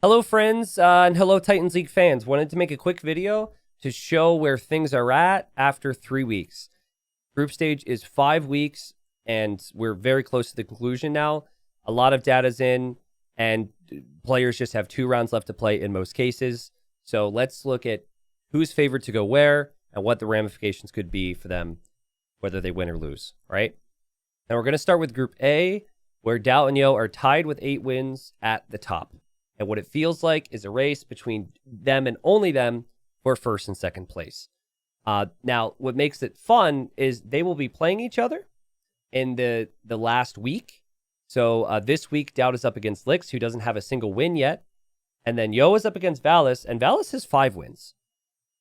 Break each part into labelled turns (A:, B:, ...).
A: Hello, friends, and hello, Titans League fans. Wanted to make a quick video to show where things are at after 3 weeks. Group stage is 5 weeks, and we're very close to the conclusion now. A lot of data's in, and players just have 2 rounds left to play in most cases. So let's look at who's favored to go where and what the ramifications could be for them, whether they win or lose, right? Now we're going to start with Group A, where Dal and Yo are tied with 8 wins at the top. And what it feels like is a race between them and only them for first and second place. Now, what makes it fun is they will be playing each other in the last week. So this week, Dowd is up against Lix, who doesn't have a single win yet. And then Yo is up against Valis, and Valis has 5 wins.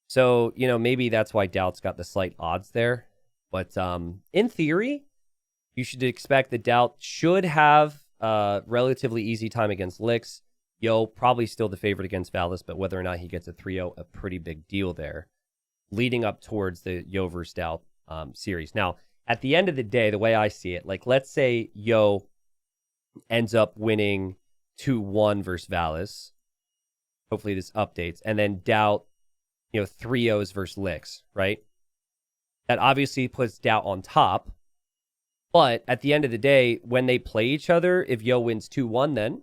A: So, maybe that's why Dowd's got the slight odds there. But in theory, you should expect that Dowd should have a relatively easy time against Lix. Yo, probably still the favorite against Valis, but whether or not he gets a 3-0, a pretty big deal there, leading up towards the Yo versus Dal series. Now, at the end of the day, the way I see it, like let's say Yo ends up winning 2-1 versus Valis. Hopefully this updates. And then Dal, 3-0s versus Lix, right? That obviously puts Dal on top. But at the end of the day, when they play each other, if Yo wins 2-1 then,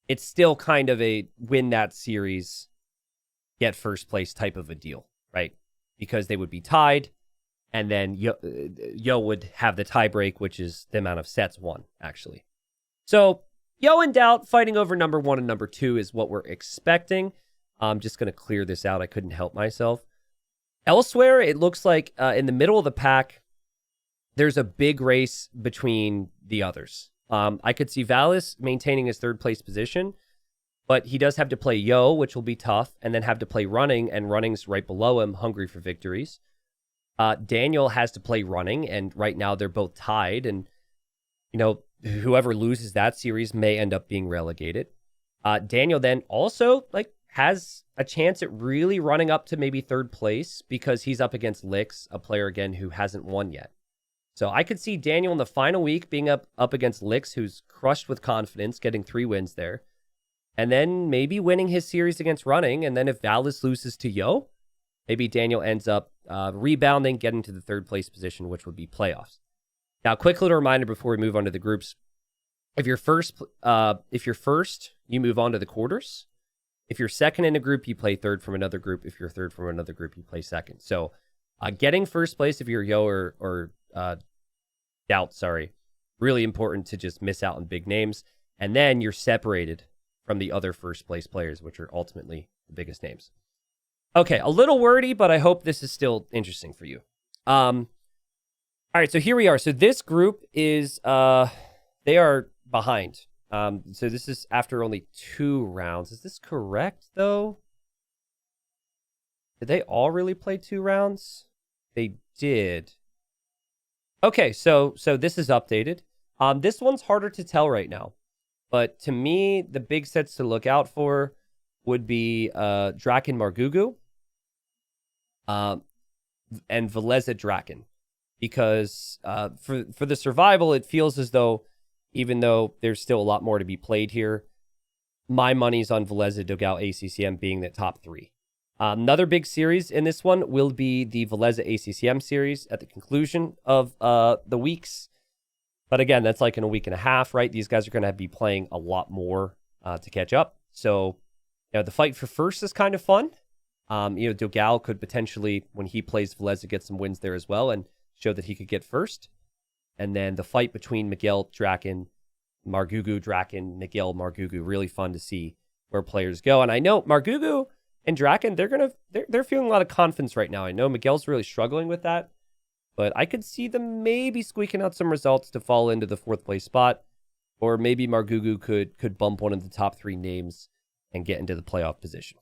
A: it's still kind of a win that series, get first place type of a deal, right? Because they would be tied, and then Yo would have the tie break, which is the amount of sets won, actually. So Yo and Doubt fighting over number 1 and number 2 is what we're expecting. I'm just going to clear this out. I couldn't help myself. Elsewhere, it looks like in the middle of the pack, there's a big race between the others. I could see Valis maintaining his 3rd place position, but he does have to play Yo, which will be tough, and then have to play Running, and Running's right below him, hungry for victories. Daniel has to play Running, and right now they're both tied, and, whoever loses that series may end up being relegated. Daniel then also, has a chance at really running up to maybe 3rd place because he's up against Lix, a player, again, who hasn't won yet. So I could see Daniel in the final week being up against Lix, who's crushed with confidence, getting 3 wins there. And then maybe winning his series against Running. And then if Valis loses to Yo, maybe Daniel ends up rebounding, getting to the 3rd place position, which would be playoffs. Now, quick little reminder before we move on to the groups. If you're first, you move on to the quarters. If you're second in a group, you play 3rd from another group. If you're 3rd from another group, you play 2nd. So getting first place if you're Yo or Doubt, really important to just miss out on big names. And then you're separated from the other first place players, which are ultimately the biggest names. Okay, a little wordy, but I hope this is still interesting for you. All right, so here we are. So this group is, they are behind. So this is after only 2 rounds. Is this correct, though? Did they all really play 2 rounds? They did. Okay, so this is updated. This one's harder to tell right now. But to me, the big sets to look out for would be Draken Margugu and Veleza Draken. Because for the survival, it feels as though, even though there's still a lot more to be played here, my money's on Veleza Dogal ACCM being the top 3. Another big series in this one will be the Veleza ACCM series at the conclusion of the weeks. But again, that's like in a week and a half, right? These guys are going to be playing a lot more to catch up. So, the fight for first is kind of fun. Dogal could potentially, when he plays Veleza, get some wins there as well and show that he could get first. And then the fight between Miguel Draken, Margugu Draken, Miguel Margugu, really fun to see where players go. And I know Margugu and Draken, they're feeling a lot of confidence right now. I know Miguel's really struggling with that, but I could see them maybe squeaking out some results to fall into the 4th place spot, or maybe Margugu could bump one of the top 3 names and get into the playoff position.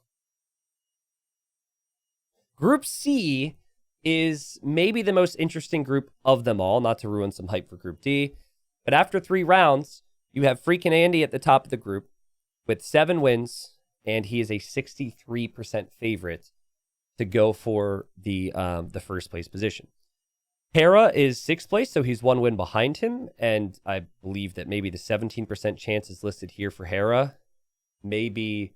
A: Group C is maybe the most interesting group of them all, not to ruin some hype for Group D, but after 3 rounds, you have freaking Andy at the top of the group with 7 wins, and he is a 63% favorite to go for the first place position. Hera is 6th place, so he's 1 win behind him, and I believe that maybe the 17% chance is listed here for Hera may be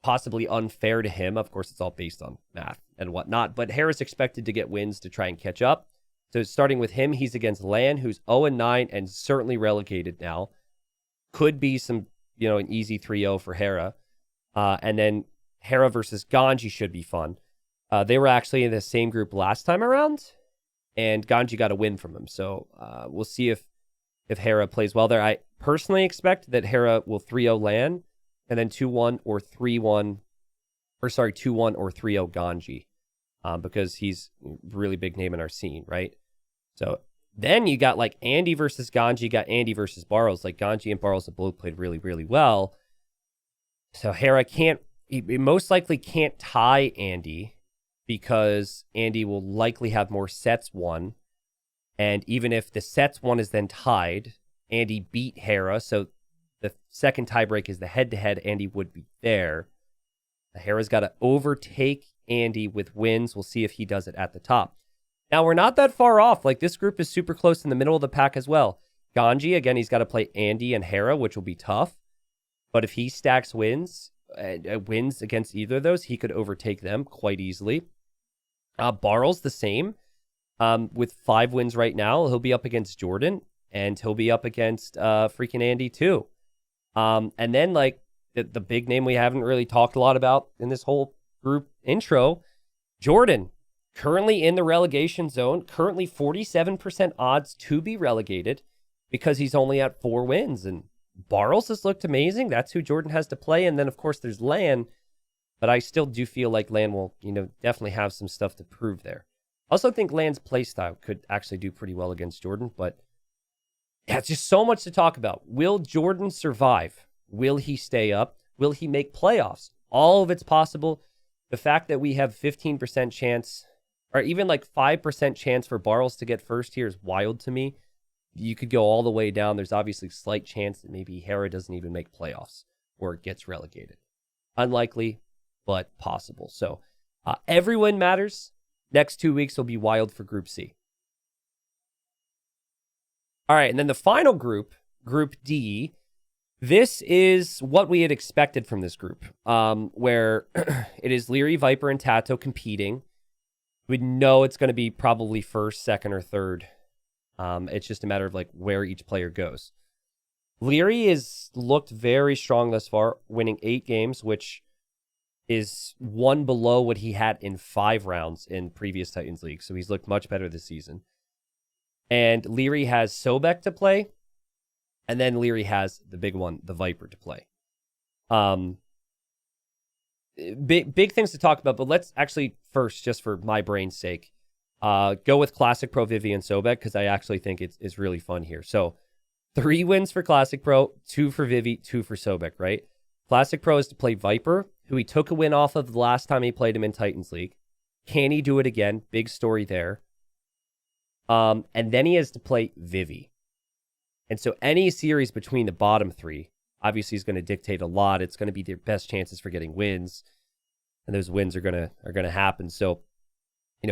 A: possibly unfair to him. Of course, it's all based on math and whatnot, but Hera's expected to get wins to try and catch up. So starting with him, he's against Lan, who's 0-9 and certainly relegated now. Could be some, an easy 3-0 for Hera. And then Hera versus Ganji should be fun. They were actually in the same group last time around, and Ganji got a win from him. So we'll see if Hera plays well there. I personally expect that Hera will 3-0 Lan, and then 2-1 or 3-1, 2-1 or 3-0 Ganji, because he's a really big name in our scene, right? So then you got like Andy versus Ganji, got Andy versus Barrows. Like Ganji and Barrows have both played really, really well. So Hera he most likely can't tie Andy because Andy will likely have more sets won. And even if the sets won is then tied, Andy beat Hera. So the second tiebreak is the head-to-head. Andy would be there. Hera's got to overtake Andy with wins. We'll see if he does it at the top. Now, we're not that far off. Like, this group is super close in the middle of the pack as well. Ganji, again, he's got to play Andy and Hera, which will be tough. But if he stacks wins against either of those, he could overtake them quite easily. Barl's the same. With 5 wins right now, he'll be up against Jordan, and he'll be up against freaking Andy too. And then, like, the big name we haven't really talked a lot about in this whole group intro, Jordan, currently in the relegation zone, currently 47% odds to be relegated because he's only at 4 wins. And Barles has looked amazing. That's who Jordan has to play. And then, of course, there's Lan. But I still do feel like Lan will, definitely have some stuff to prove there. I also think Lan's playstyle could actually do pretty well against Jordan. But yeah, it's just so much to talk about. Will Jordan survive? Will he stay up? Will he make playoffs? All of it's possible. The fact that we have 15% chance, or even like 5% chance for Barles to get first here is wild to me. You could go all the way down. There's obviously slight chance that maybe Hera doesn't even make playoffs or gets relegated. Unlikely, but possible. So every win matters. Next 2 weeks will be wild for Group C. All right, and then the final group, Group D, this is what we had expected from this group, where it is Leary, Viper, and Tato competing. We know it's going to be probably first, second, or third. It's just a matter of like where each player goes. Leary has looked very strong thus far, winning 8 games, which is one below what he had in 5 rounds in previous Titans League. So he's looked much better this season. And Leary has Sobek to play. And then Leary has the big one, the Viper, to play. Big things to talk about, but let's actually first, just for my brain's sake, go with Classic Pro Vivi and Sobek, because I actually think it's really fun here. So 3 wins for Classic Pro, 2 for Vivi, 2 for Sobek, right? Classic Pro is to play Viper, who he took a win off of the last time he played him in Titans League. Can he do it again? Big story there. And then he has to play Vivi. And so any series between the bottom 3, obviously is going to dictate a lot. It's going to be their best chances for getting wins. And those wins are going to happen. So,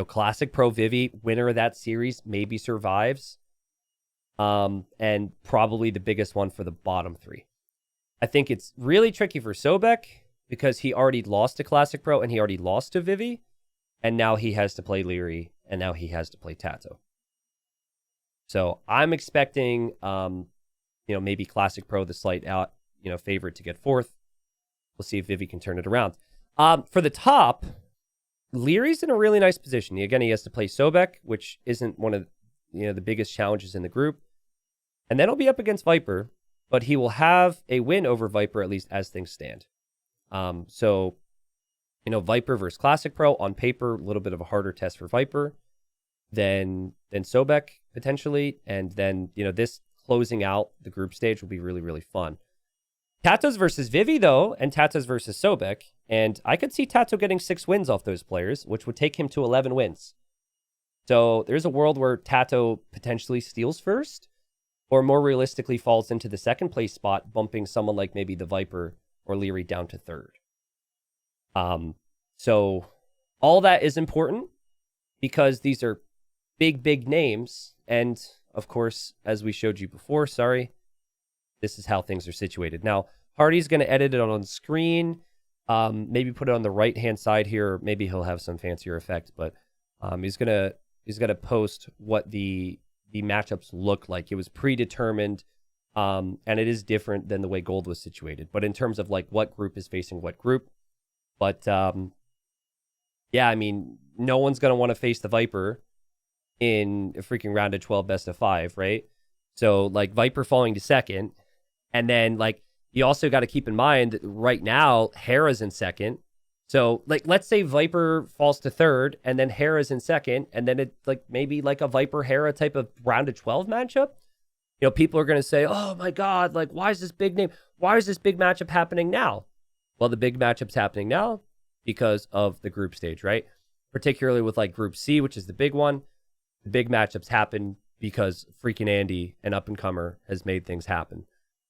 A: Classic Pro Vivi, winner of that series, maybe survives. And probably the biggest one for the bottom 3. I think it's really tricky for Sobek because he already lost to Classic Pro and he already lost to Vivi. And now he has to play Leary and now he has to play Tato. So I'm expecting, maybe Classic Pro, the slight out, favorite to get 4th. We'll see if Vivi can turn it around. For the top, Leary's in a really nice position. Again, he has to play Sobek, which isn't one of, the biggest challenges in the group. And then he'll be up against Viper, but he will have a win over Viper, at least as things stand. So, Viper versus Classic Pro on paper, a little bit of a harder test for Viper than Sobek potentially. And then, this closing out the group stage will be really, really fun. Tato's versus Vivi, though, and Tato's versus Sobek. And I could see Tato getting 6 wins off those players, which would take him to 11 wins. So there's a world where Tato potentially steals first, or more realistically falls into the second place spot, bumping someone like maybe the Viper or Leary down to 3rd. So all that is important because these are big, big names. And of course, as we showed you before, this is how things are situated. Now, Hardy's going to edit it on screen. Maybe put it on the right-hand side here. Maybe he'll have some fancier effect, but he's gonna post what the matchups look like. It was predetermined, and it is different than the way Gold was situated. But in terms of like what group is facing what group, but yeah, I mean, no one's gonna want to face the Viper in a freaking round of 12 best of 5, right? So like Viper falling to second, and then like you also got to keep in mind that right now Hera's in second. So like let's say Viper falls to third, and then Hera's in second, and then it like maybe like a Viper Hera type of round of 12 matchup. You know, people are gonna say, "Oh my God, like why is this big name? Why is this big matchup happening now?" Well, the big matchup's happening now because of the group stage, right? Particularly with like Group C, which is the big one. The big matchups happen because freaking Andy, an up-and-comer, has made things happen.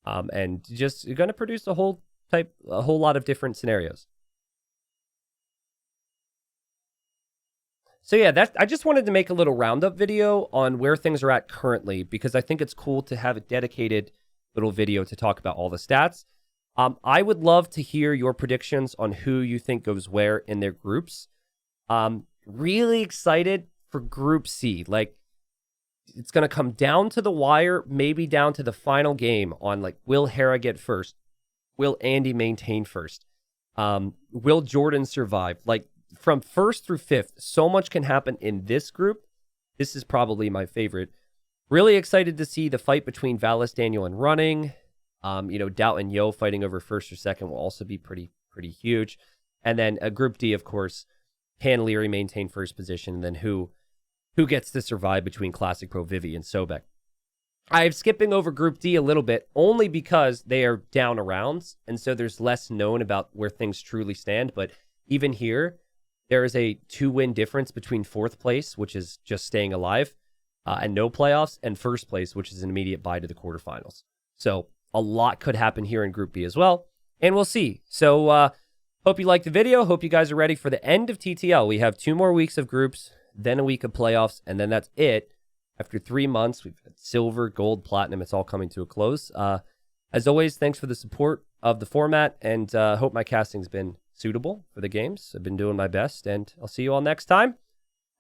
A: And just going to produce a whole lot of different scenarios. So yeah, I just wanted to make a little roundup video on where things are at currently, because I think it's cool to have a dedicated little video to talk about all the stats. I would love to hear your predictions on who you think goes where in their groups. Really excited for Group C. Like, it's going to come down to the wire, maybe down to the final game on, like, will Hera get first? Will Andy maintain first? Will Jordan survive? Like, from first through fifth, so much can happen in this group. This is probably my favorite. Really excited to see the fight between Valis, Daniel, and Running. You know, Doubt and Yo fighting over first or second will also be pretty huge. And then Group D, of course, can Leary maintain first position? And then who gets to survive between Classic Pro, Vivi, and Sobek? I'm skipping over Group D a little bit, only because they are down a rounds, and so there's less known about where things truly stand. But even here, there is a 2-win difference between fourth place, which is just staying alive, and no playoffs, and first place, which is an immediate bye to the quarterfinals. So a lot could happen here in Group B as well, and we'll see. So hope you liked the video. Hope you guys are ready for the end of TTL. We have 2 more weeks of groups, then a week of playoffs, and then that's it. After 3 months, we've got silver, gold, platinum. It's all coming to a close. As always, thanks for the support of the format, and hope my casting's been suitable for the games. I've been doing my best, and I'll see you all next time.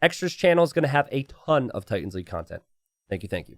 A: Extras channel is going to have a ton of Titans League content. Thank you.